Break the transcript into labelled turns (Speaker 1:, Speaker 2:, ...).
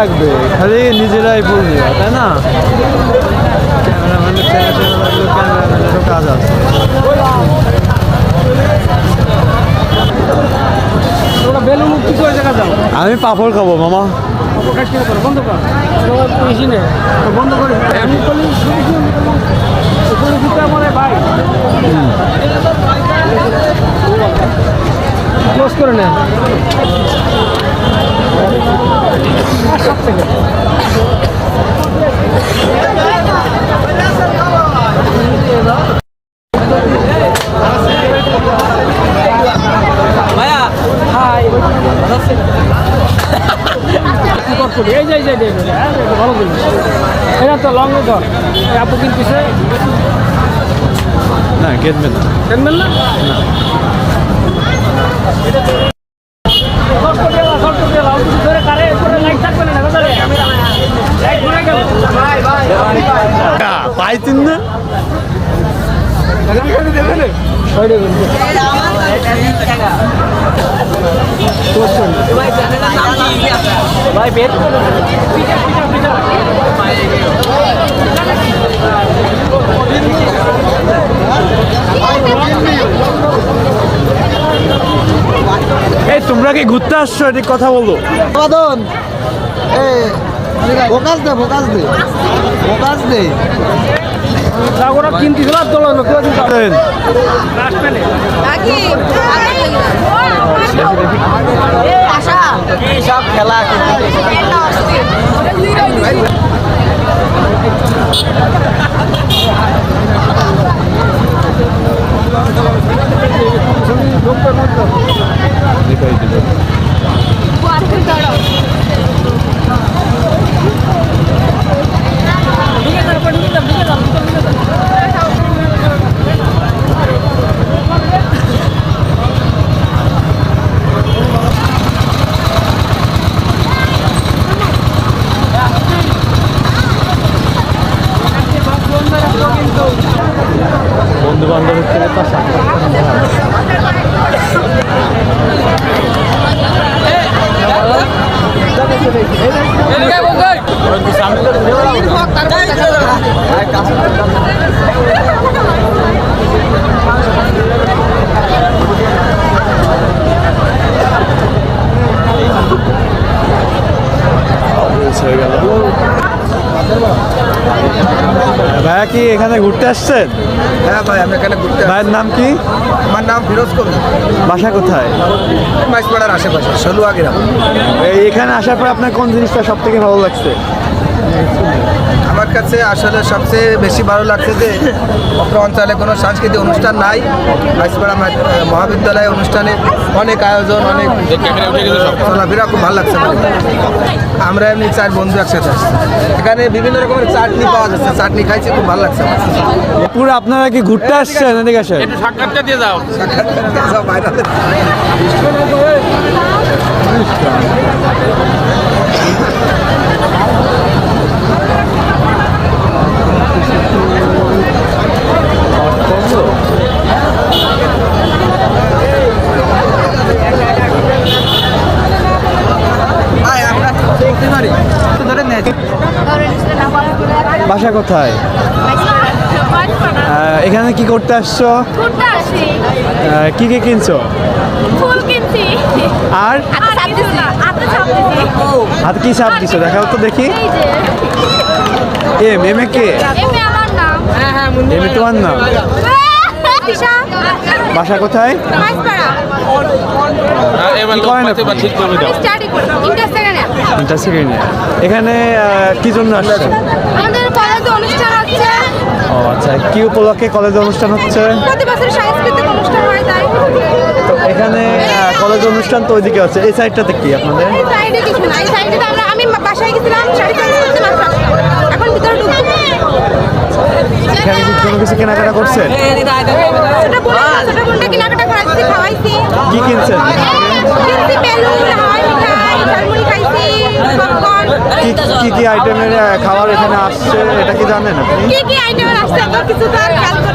Speaker 1: লাগবে, খালি নিজেরাই ফুল দিও, তাই না? ক্যামেরাম্যানের চেনা লাগলো, ক্যামেরাম্যানেরও কাজ আছে। আমি পাপড় খাবো মামা।
Speaker 2: বন্ধ কর, বন্ধ করে ভাই ক্লোজ করে নেন। এই যে ভালো জিনিস, এটা তো লং ধর আপু কিনতেছে
Speaker 1: না, কেটবেন না।
Speaker 2: কিনবেন না?
Speaker 1: পাইতেন না
Speaker 2: ভাই বের
Speaker 1: এই তোমরা কি ঘুরতে আসছো? এটি কথা বলো।
Speaker 2: ওরা কিনতেছিল তোলা
Speaker 3: খেলা
Speaker 1: বন্ধু বান্ধবের থেকে তার হয়ে গেল। ভাইয়া কি এখানে ঘুরতে আসছেন?
Speaker 3: হ্যাঁ ভাই, আমি এখানে ঘুরতে আসছি।
Speaker 1: ভাইয়ের নাম কি?
Speaker 3: আমার নাম ফিরোজ কবির।
Speaker 1: বাসা কোথায়?
Speaker 3: মাইজপাড়ার আশেপাশে সলুয়া গ্রাম।
Speaker 1: এখানে আসার পর আপনার কোন জিনিসটা সব থেকে ভালো লাগছে?
Speaker 3: আমার কাছে আসলে সবচেয়ে বেশি ভালো লাগছে যে অত্র অঞ্চলে কোনো সাংস্কৃতিক অনুষ্ঠান নাই। মাইজপাড়া মহাবিদ্যালয় অনুষ্ঠানে অনেক আয়োজন, অনেক চলাফেরা, খুব ভালো লাগছে। আমরা এমনি 4 বন্ধু একসাথে আসছি। এখানে বিভিন্ন রকমের চাটনি পাওয়া যাচ্ছে, চাটনি খাইছি, খুব ভালো লাগছে আমার।
Speaker 1: পুরো আপনারা কি ঘুরতে আসছেন? এদিকে আসেন।
Speaker 2: একটু সাক্ষাৎকার দিয়ে যাও।
Speaker 1: বাসা কোথায়? এখানে কি করতে আসছো? কি কি কিনছো?
Speaker 4: ফুল কিনছি
Speaker 1: আর হাতে কি সাপ দিছো? দেখাও তো দেখি। মেমে কে?
Speaker 4: আমার নাম
Speaker 1: মেমে তোমার নাম? বাসা কোথায়? এখানে কি জন্য আসছেন?
Speaker 4: আমাদের কলেজে অনুষ্ঠান হচ্ছে।
Speaker 1: ও আচ্ছা, কি উপলক্ষে কলেজে অনুষ্ঠান হচ্ছে?
Speaker 4: প্রতি বছর সাংস্কৃতিক অনুষ্ঠান হয় তাই।
Speaker 1: তো এখানে কলেজ অনুষ্ঠান তো ওইদিকে আছে, এই সাইডটাতে কি আপনাদের?
Speaker 4: এই সাইডে কিছু না, এই সাইডে আমি বাসায় গেছিলাম, শাড়ি চেঞ্জ করতে মাত্র এখন ভিতরে ঢুকবো।
Speaker 1: এখানে কি কোনো কিছু কেনাকাটা করছেন?
Speaker 4: ছোট বোনটা কেনাকাটা করাইছি, খাওয়াইছি।
Speaker 1: কি কিনছেন?
Speaker 4: কিনছি বেলুন, হাওয়াই মিঠাই, ঝালমুড়ি খাইছি, পপকর্ন।
Speaker 1: কি আইটেমের খাবার এখানে আসছে এটা কি জানেন আপনি?
Speaker 4: কি আইটেমের আসছে কিছু তো আর খেয়াল করি।